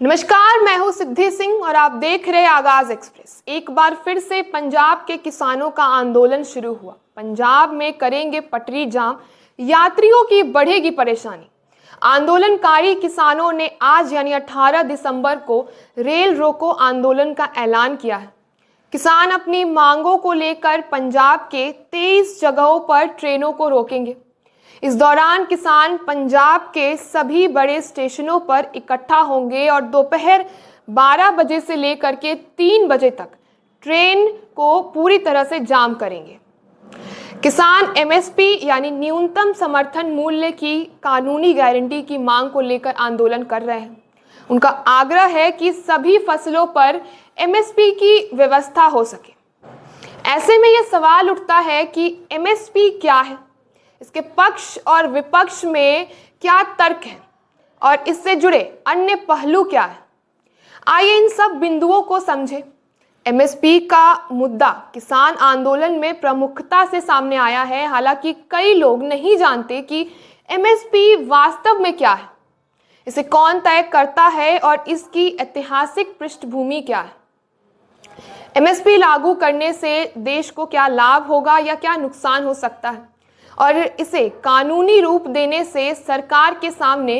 नमस्कार, मैं हूं सिद्धि सिंह और आप देख रहे आगाज एक्सप्रेस। एक बार फिर से पंजाब के किसानों का आंदोलन शुरू हुआ। पंजाब में करेंगे पटरी जाम, यात्रियों की बढ़ेगी परेशानी। आंदोलनकारी किसानों ने आज यानी 18 दिसंबर को रेल रोको आंदोलन का ऐलान किया है। किसान अपनी मांगों को लेकर पंजाब के 23 जगहों पर ट्रेनों को रोकेंगे। इस दौरान किसान पंजाब के सभी बड़े स्टेशनों पर इकट्ठा होंगे और दोपहर 12 बजे से लेकर के 3 बजे तक ट्रेन को पूरी तरह से जाम करेंगे। किसान एमएसपी यानी न्यूनतम समर्थन मूल्य की कानूनी गारंटी की मांग को लेकर आंदोलन कर रहे हैं। उनका आग्रह है कि सभी फसलों पर एमएसपी की व्यवस्था हो सके। ऐसे में यह सवाल उठता है कि एमएसपी क्या है, इसके पक्ष और विपक्ष में क्या तर्क है और इससे जुड़े अन्य पहलू क्या है। आइए इन सब बिंदुओं को समझें। एमएसपी का मुद्दा किसान आंदोलन में प्रमुखता से सामने आया है। हालांकि कई लोग नहीं जानते कि एमएसपी वास्तव में क्या है, इसे कौन तय करता है और इसकी ऐतिहासिक पृष्ठभूमि क्या है। एमएसपी लागू करने से देश को क्या लाभ होगा या क्या नुकसान हो सकता है, और इसे कानूनी रूप देने से सरकार के सामने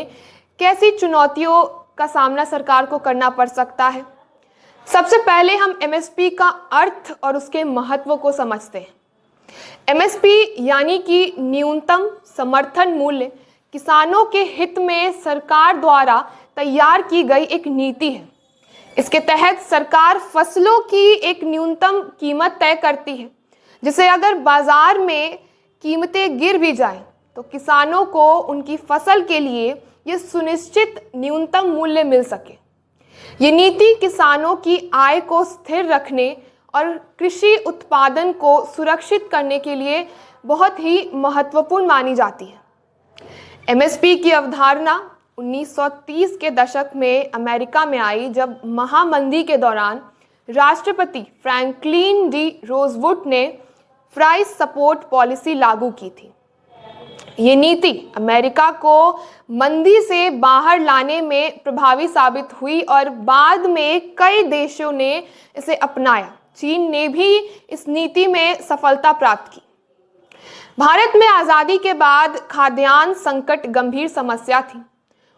कैसी चुनौतियों का सामना सरकार को करना पड़ सकता है। सबसे पहले हम एमएसपी का अर्थ और उसके महत्व को समझते हैं। एमएसपी यानी कि न्यूनतम समर्थन मूल्य किसानों के हित में सरकार द्वारा तैयार की गई एक नीति है। इसके तहत सरकार फसलों की एक न्यूनतम कीमत तय करती है, जिसे अगर बाजार में कीमतें गिर भी जाएं तो किसानों को उनकी फसल के लिए ये सुनिश्चित न्यूनतम मूल्य मिल सके। ये नीति किसानों की आय को स्थिर रखने और कृषि उत्पादन को सुरक्षित करने के लिए बहुत ही महत्वपूर्ण मानी जाती है। एमएसपी की अवधारणा 1930 के दशक में अमेरिका में आई, जब महामंदी के दौरान राष्ट्रपति फ्रैंकलिन डी रोजवुड ने प्राइस सपोर्ट पॉलिसी लागू की थी। ये नीति अमेरिका को मंदी से बाहर लाने में प्रभावी साबित हुई और बाद में कई देशों ने इसे अपनाया। चीन ने भी इस नीति में सफलता प्राप्त की। भारत में आज़ादी के बाद खाद्यान्न संकट गंभीर समस्या थी।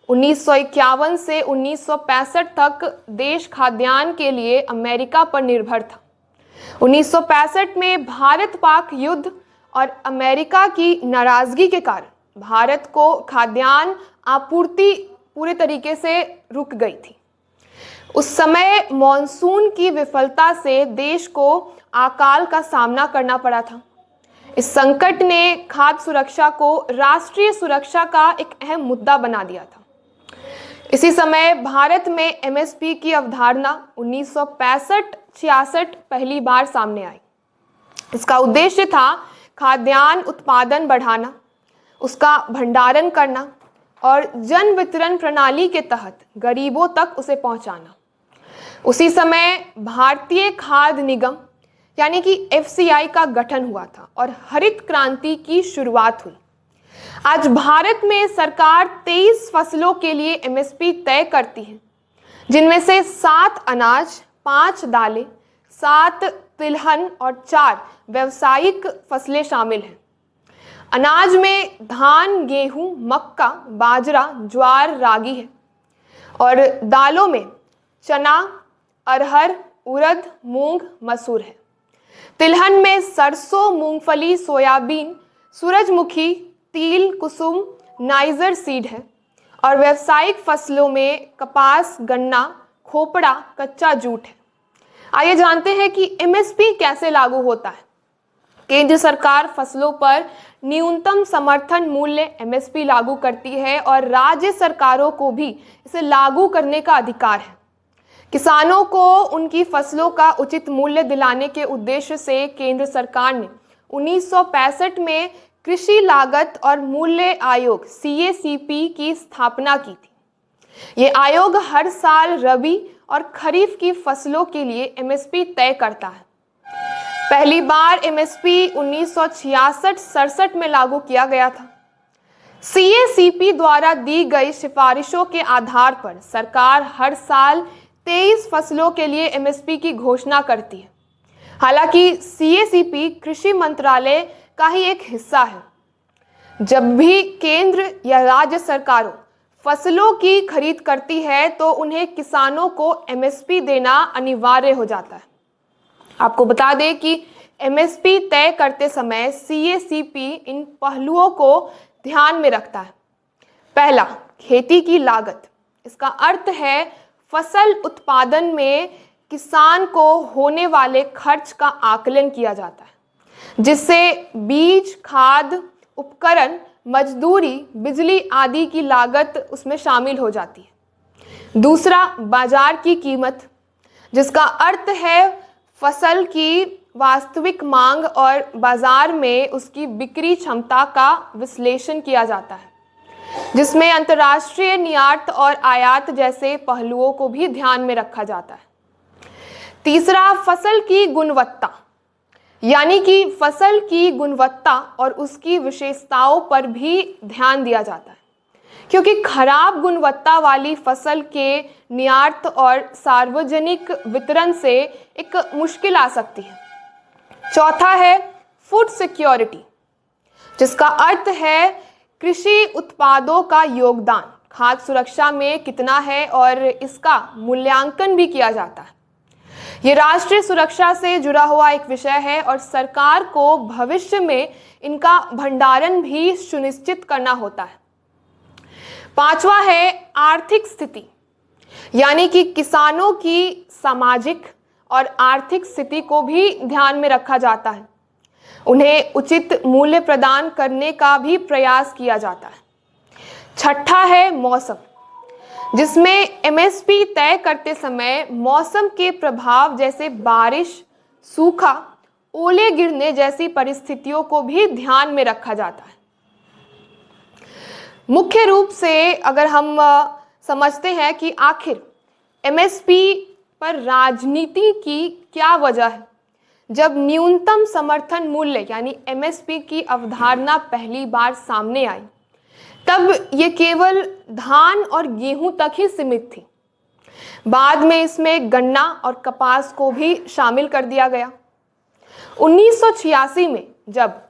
1951 से 1965 तक देश खाद्यान्न के लिए अमेरिका पर निर्भर था। 1965 में भारत पाक युद्ध और अमेरिका की नाराजगी के कारण भारत को खाद्यान्न आपूर्ति पूरे तरीके से रुक गई थी। उस समय मॉनसून की विफलता से देश को अकाल का सामना करना पड़ा था। इस संकट ने खाद्य सुरक्षा को राष्ट्रीय सुरक्षा का एक अहम मुद्दा बना दिया था। इसी समय भारत में एमएसपी की अवधारणा 1965-66 पहली बार सामने आई। इसका उद्देश्य था खाद्यान्न उत्पादन बढ़ाना, उसका भंडारण करना और जन वितरण प्रणाली के तहत गरीबों तक उसे पहुंचाना। उसी समय भारतीय खाद्य निगम यानी कि एफसीआई का गठन हुआ था और हरित क्रांति की शुरुआत हुई। आज भारत में सरकार 23 फसलों के लिए एमएसपी तय करती है, जिनमें से 7 अनाज, 5 दालें, 7 तिलहन और 4 व्यावसायिक फसलें शामिल हैं। अनाज में धान, गेहूं, मक्का, बाजरा, ज्वार, रागी है और दालों में चना, अरहर, उड़द, मूंग, मसूर है। तिलहन में सरसों, मूंगफली, सोयाबीन, सूरजमुखी, तिल, कुसुम, नाइजर सीड है और व्यावसायिक फसलों में कपास, गन्ना, खोपड़ा, कच्चा जूट है। आइए जानते हैं कि एमएसपी कैसे लागू होता है। केंद्र सरकार फसलों पर न्यूनतम समर्थन मूल्य एमएसपी लागू करती है और राज्य सरकारों को भी इसे लागू करने का अधिकार है। किसानों को उनकी फसलों का उचित मूल्य दिलाने के उद्देश्य से केंद्र सरकार ने 1965 में कृषि लागत और मूल्य आयोग CACP की स्थापना की थी। ये आयोग हर साल रबी और खरीफ की फसलों के लिए एमएसपी तय करता है। पहली बार एमएसपी 1966-67 में लागू किया गया था। सीएसीपी द्वारा दी गई सिफारिशों के आधार पर सरकार हर साल 23 फसलों के लिए एमएसपी की घोषणा करती है। हालांकि सीएसीपी कृषि मंत्रालय का ही एक हिस्सा है। जब भी केंद्र या राज्य सरकारों फसलों की खरीद करती है तो उन्हें किसानों को एमएसपी देना अनिवार्य हो जाता है। आपको बता दें कि एमएसपी तय करते समय सीएसीपी इन पहलुओं को ध्यान में रखता है। पहला, खेती की लागत। इसका अर्थ है फसल उत्पादन में किसान को होने वाले खर्च का आकलन किया जाता है, जिससे बीज, खाद, उपकरण, मजदूरी, बिजली आदि की लागत उसमें शामिल हो जाती है। दूसरा, बाजार की कीमत, जिसका अर्थ है फसल की वास्तविक मांग और बाजार में उसकी बिक्री क्षमता का विश्लेषण किया जाता है, जिसमें अंतर्राष्ट्रीय निर्यात और आयात जैसे पहलुओं को भी ध्यान में रखा जाता है। तीसरा, फसल की गुणवत्ता, यानी कि फसल की गुणवत्ता और उसकी विशेषताओं पर भी ध्यान दिया जाता है, क्योंकि खराब गुणवत्ता वाली फसल के निर्यात और सार्वजनिक वितरण से एक मुश्किल आ सकती है। चौथा है फूड सिक्योरिटी, जिसका अर्थ है कृषि उत्पादों का योगदान खाद्य सुरक्षा में कितना है और इसका मूल्यांकन भी किया जाता है। ये राष्ट्रीय सुरक्षा से जुड़ा हुआ एक विषय है और सरकार को भविष्य में इनका भंडारण भी सुनिश्चित करना होता है। पांचवा है आर्थिक स्थिति, यानी कि किसानों की सामाजिक और आर्थिक स्थिति को भी ध्यान में रखा जाता है। उन्हें उचित मूल्य प्रदान करने का भी प्रयास किया जाता है। छठा है मौसम, जिसमें एमएसपी तय करते समय मौसम के प्रभाव जैसे बारिश, सूखा, ओले गिरने जैसी परिस्थितियों को भी ध्यान में रखा जाता है। मुख्य रूप से अगर हम समझते हैं कि आखिर एमएसपी पर राजनीति की क्या वजह है, जब न्यूनतम समर्थन मूल्य यानी एमएसपी की अवधारणा पहली बार सामने आई, तब ये केवल धान और गेहूं तक ही सीमित थी। बाद में इसमें गन्ना और कपास को भी शामिल कर दिया गया। 1986 में जब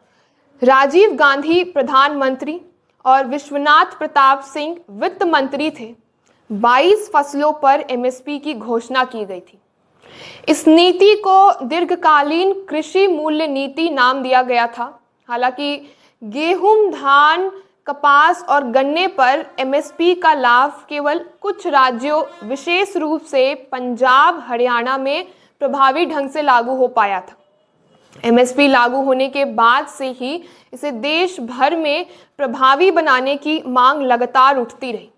राजीव गांधी प्रधानमंत्री और विश्वनाथ प्रताप सिंह वित्त मंत्री थे, 22 फसलों पर एमएसपी की घोषणा की गई थी। इस नीति को दीर्घकालीन कृषि मूल्य नीति नाम दिया गया था। हालांकि गेहूं, धान, कपास और गन्ने पर एमएसपी का लाभ केवल कुछ राज्यों, विशेष रूप से पंजाब, हरियाणा में प्रभावी ढंग से लागू हो पाया था। एमएसपी लागू होने के बाद से ही इसे देश भर में प्रभावी बनाने की मांग लगातार उठती रही।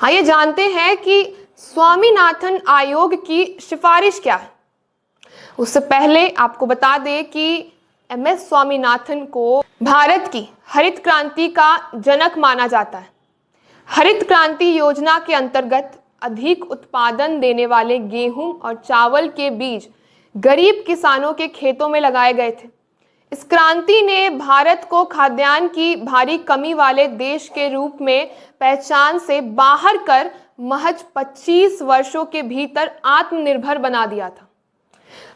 आइए जानते हैं कि स्वामीनाथन आयोग की सिफारिश क्या है। उससे पहले आपको बता दें कि एमएस स्वामीनाथन को भारत की हरित क्रांति का जनक माना जाता है। हरित क्रांति योजना के अंतर्गत अधिक उत्पादन देने वाले गेहूं और चावल के बीज गरीब किसानों के खेतों में लगाए गए थे। इस क्रांति ने भारत को खाद्यान्न की भारी कमी वाले देश के रूप में पहचान से बाहर कर महज 25 वर्षों के भीतर आत्मनिर्भर बना दिया था।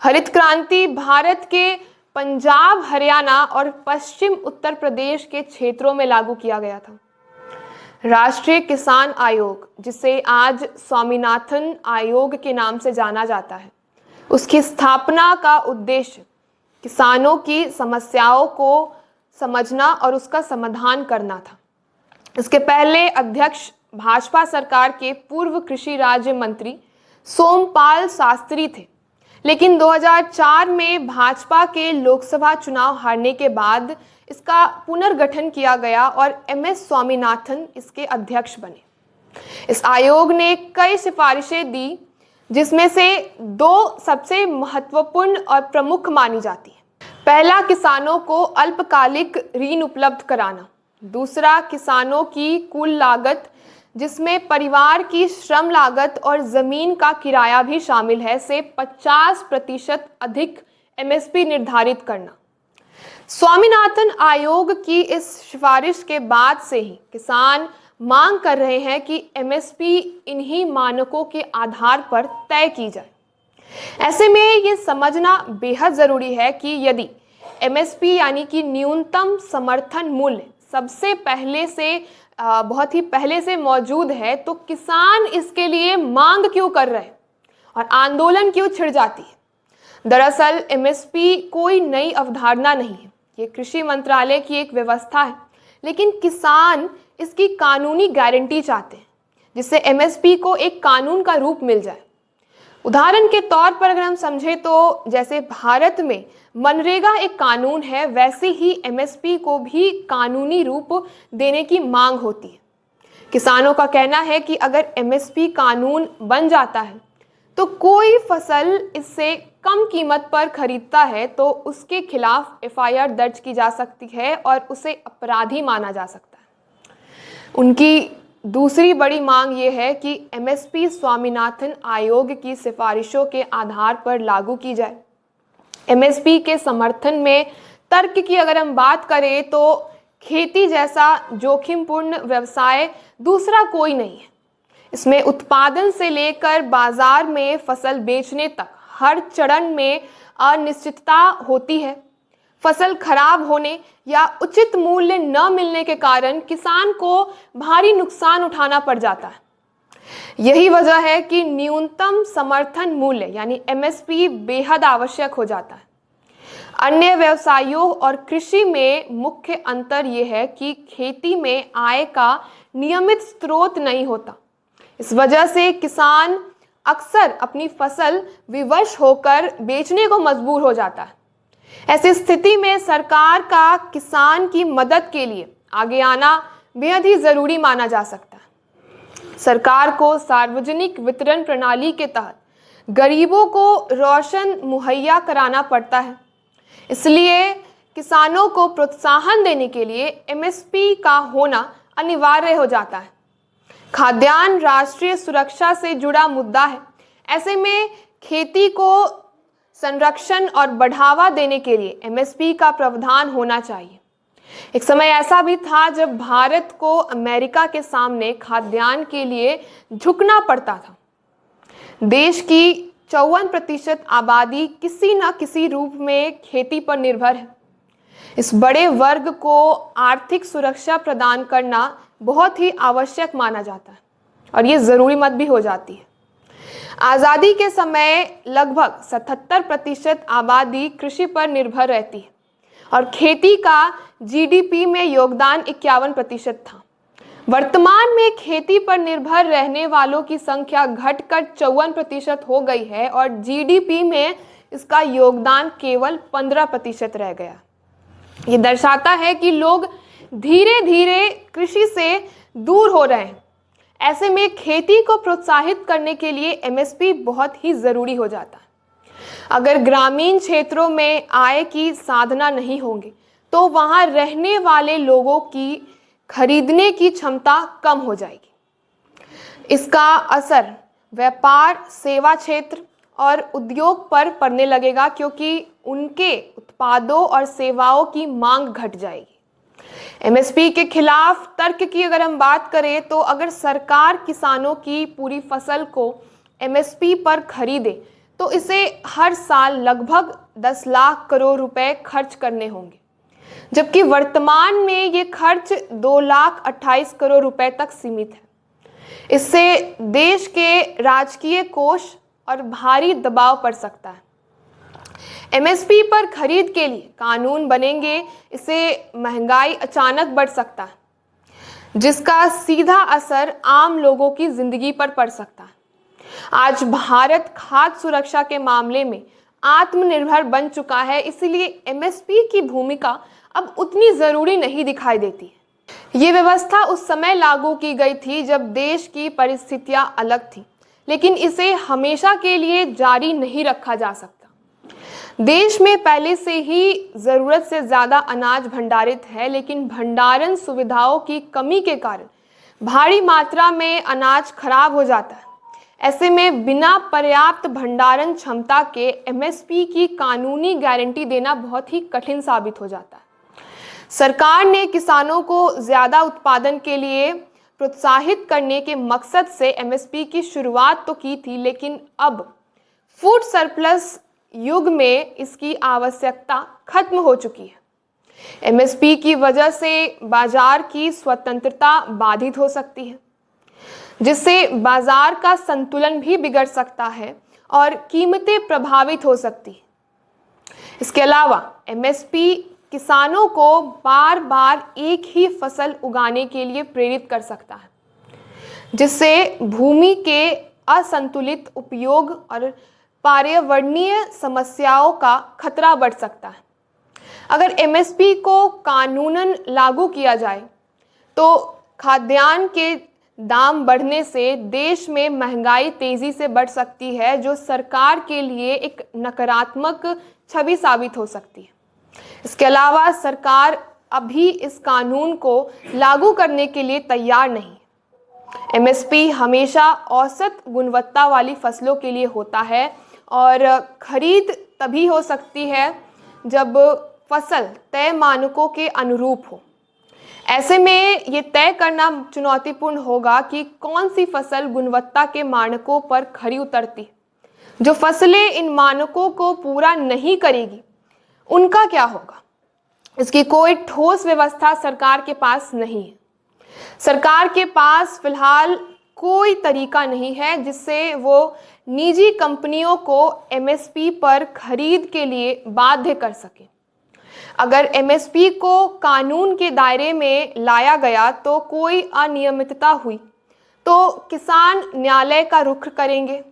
हरित क्रांति भारत के पंजाब, हरियाणा और पश्चिम उत्तर प्रदेश के क्षेत्रों में लागू किया गया था। राष्ट्रीय किसान आयोग, जिसे आज स्वामीनाथन आयोग के नाम से जाना जाता है, उसकी स्थापना का उद्देश्य किसानों की समस्याओं को समझना और उसका समाधान करना था। इसके पहले अध्यक्ष भाजपा सरकार के पूर्व कृषि राज्य मंत्री सोमपाल शास्त्री थे, लेकिन 2004 में भाजपा के लोकसभा चुनाव हारने के बाद इसका पुनर्गठन किया गया और एमएस स्वामीनाथन इसके अध्यक्ष बने। इस आयोग ने कई सिफारिशें दी, जिसमें से 2 सबसे महत्वपूर्ण और प्रमुख मानी जाती है। पहला, किसानों को अल्पकालिक ऋण उपलब्ध कराना। दूसरा, किसानों की कुल लागत, जिसमें परिवार की श्रम लागत और जमीन का किराया भी शामिल है, से 50% अधिक एमएसपी निर्धारित करना। स्वामीनाथन आयोग की इस सिफारिश के बाद से ही किसान मांग कर रहे हैं कि एमएसपी इन्हीं मानकों के आधार पर तय की जाए। ऐसे में ये समझना बेहद जरूरी है कि यदि एमएसपी यानी कि न्यूनतम समर्थन मूल्य सबसे पहले से बहुत ही पहले से मौजूद है, तो किसान इसके लिए मांग क्यों कर रहे हैं और आंदोलन क्यों छिड़ जाती है। दरअसल एमएसपी कोई नई अवधारणा नहीं है, ये कृषि मंत्रालय की एक व्यवस्था है, लेकिन किसान इसकी कानूनी गारंटी चाहते हैं जिससे एमएसपी को एक कानून का रूप मिल जाए। उदाहरण के तौर पर अगर हम समझें तो जैसे भारत में मनरेगा एक कानून है, वैसे ही एमएसपी को भी कानूनी रूप देने की मांग होती है। किसानों का कहना है कि अगर एमएसपी कानून बन जाता है तो कोई फसल इससे कम कीमत पर खरीदता है तो उसके खिलाफ एफआईआर दर्ज की जा सकती है और उसे अपराधी माना जा सकता है। उनकी दूसरी बड़ी मांग ये है कि एमएसपी स्वामीनाथन आयोग की सिफारिशों के आधार पर लागू की जाए। एमएसपी के समर्थन में तर्क की अगर हम बात करें तो खेती जैसा जोखिमपूर्ण व्यवसाय दूसरा कोई नहीं है। इसमें उत्पादन से लेकर बाजार में फसल बेचने तक हर चरण में अनिश्चितता होती है। फसल खराब होने या उचित मूल्य न मिलने के कारण किसान को भारी नुकसान उठाना पड़ जाता है। यही वजह है कि न्यूनतम समर्थन मूल्य यानी एमएसपी बेहद आवश्यक हो जाता है। अन्य व्यवसायों और कृषि में मुख्य अंतर यह है कि खेती में आय का नियमित स्रोत नहीं होता। इस वजह से किसान अक्सर अपनी फसल विवश होकर बेचने को मजबूर हो जाता है। ऐसी स्थिति में सरकार का किसान की मदद के लिए आगे आना बेहद ही जरूरी माना जा सकता है। सरकार को सार्वजनिक वितरण प्रणाली के तहत गरीबों को राशन मुहैया कराना पड़ता है। इसलिए किसानों को प्रोत्साहन देने के लिए एमएसपी का होना अनिवार्य हो जाता है। खाद्यान्न राष्ट्रीय सुरक्षा से जुड़ा मुद्दा है। ऐसे में खेती को संरक्षण और बढ़ावा देने के लिए एमएसपी का प्रावधान होना चाहिए। एक समय ऐसा भी था जब भारत को अमेरिका के सामने खाद्यान्न के लिए झुकना पड़ता था। देश की 54% आबादी किसी न किसी रूप में खेती पर निर्भर है। इस बड़े वर्ग को आर्थिक सुरक्षा प्रदान करना बहुत ही आवश्यक माना जाता है और ये ज़रूरी मत भी हो जाती है। आज़ादी के समय लगभग 77% आबादी कृषि पर निर्भर रहती है और खेती का जीडीपी में योगदान 51% था। वर्तमान में खेती पर निर्भर रहने वालों की संख्या घटकर 54% हो गई है और जीडीपी में इसका योगदान केवल 15% रह गया। ये दर्शाता है कि लोग धीरे धीरे कृषि से दूर हो रहे हैं। ऐसे में खेती को प्रोत्साहित करने के लिए एमएसपी बहुत ही ज़रूरी हो जाता है। अगर ग्रामीण क्षेत्रों में आय की साधना नहीं होंगे तो वहाँ रहने वाले लोगों की खरीदने की क्षमता कम हो जाएगी। इसका असर व्यापार, सेवा क्षेत्र और उद्योग पर पड़ने लगेगा क्योंकि उनके उत्पादों और सेवाओं की मांग घट जाएगी। एमएसपी के खिलाफ तर्क की अगर हम बात करें तो अगर सरकार किसानों की पूरी फसल को एमएसपी पर खरीदे तो इसे हर साल लगभग 10 लाख करोड़ रुपए खर्च करने होंगे, जबकि वर्तमान में ये खर्च 2,28 करोड़ रुपए तक सीमित है। इससे देश के राजकीय कोष और भारी दबाव पड़ सकता है। एमएसपी पर खरीद के लिए कानून बनेंगे, इससे महंगाई अचानक बढ़ सकता है, जिसका सीधा असर आम लोगों की जिंदगी पर पड़ सकता है। आज भारत खाद्य सुरक्षा के मामले में आत्मनिर्भर बन चुका है, इसलिए एमएसपी की भूमिका अब उतनी ज़रूरी नहीं दिखाई देती। ये व्यवस्था उस समय लागू की गई थी जब देश की परिस्थितियां अलग थी, लेकिन इसे हमेशा के लिए जारी नहीं रखा जा सकता। देश में पहले से ही ज़रूरत से ज़्यादा अनाज भंडारित है, लेकिन भंडारण सुविधाओं की कमी के कारण भारी मात्रा में अनाज खराब हो जाता है। ऐसे में बिना पर्याप्त भंडारण क्षमता के एमएसपी की कानूनी गारंटी देना बहुत ही कठिन साबित हो जाता है। सरकार ने किसानों को ज़्यादा उत्पादन के लिए प्रोत्साहित करने के मकसद से एमएसपी की शुरुआत तो की थी, लेकिन अब फूड सरप्लस युग में इसकी आवश्यकता खत्म हो चुकी है। एमएसपी की वजह से बाजार की स्वतंत्रता बाधित हो सकती है, जिससे बाजार का संतुलन भी बिगड़ सकता है और कीमतें प्रभावित हो सकती हैं। इसके अलावा एमएसपी किसानों को बार बार एक ही फसल उगाने के लिए प्रेरित कर सकता है, जिससे भूमि के असंतुलित उपयोग और पर्यावरणीय समस्याओं का खतरा बढ़ सकता है। अगर एमएसपी को कानूनन लागू किया जाए तो खाद्यान्न के दाम बढ़ने से देश में महंगाई तेजी से बढ़ सकती है, जो सरकार के लिए एक नकारात्मक छवि साबित हो सकती है। इसके अलावा सरकार अभी इस कानून को लागू करने के लिए तैयार नहीं है। एमएसपी हमेशा औसत गुणवत्ता वाली फसलों के लिए होता है और खरीद तभी हो सकती है जब फसल तय मानकों के अनुरूप हो। ऐसे में ये तय करना चुनौतीपूर्ण होगा कि कौन सी फसल गुणवत्ता के मानकों पर खरी उतरती है। जो फसलें इन मानकों को पूरा नहीं करेगी उनका क्या होगा? इसकी कोई ठोस व्यवस्था सरकार के पास नहीं है। सरकार के पास फिलहाल कोई तरीका नहीं है जिससे वो निजी कंपनियों को एमएसपी पर खरीद के लिए बाध्य कर सके। अगर एमएसपी को कानून के दायरे में लाया गया तो कोई अनियमितता हुई तो किसान न्यायालय का रुख करेंगे।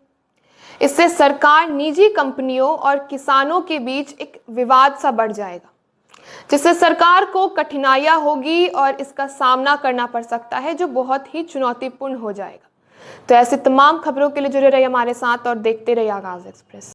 इससे सरकार, निजी कंपनियों और किसानों के बीच एक विवाद सा बढ़ जाएगा, जिससे सरकार को कठिनाइयां होगी और इसका सामना करना पड़ सकता है, जो बहुत ही चुनौतीपूर्ण हो जाएगा। तो ऐसे तमाम खबरों के लिए जुड़े रहिए हमारे साथ और देखते रहिए आगाज एक्सप्रेस।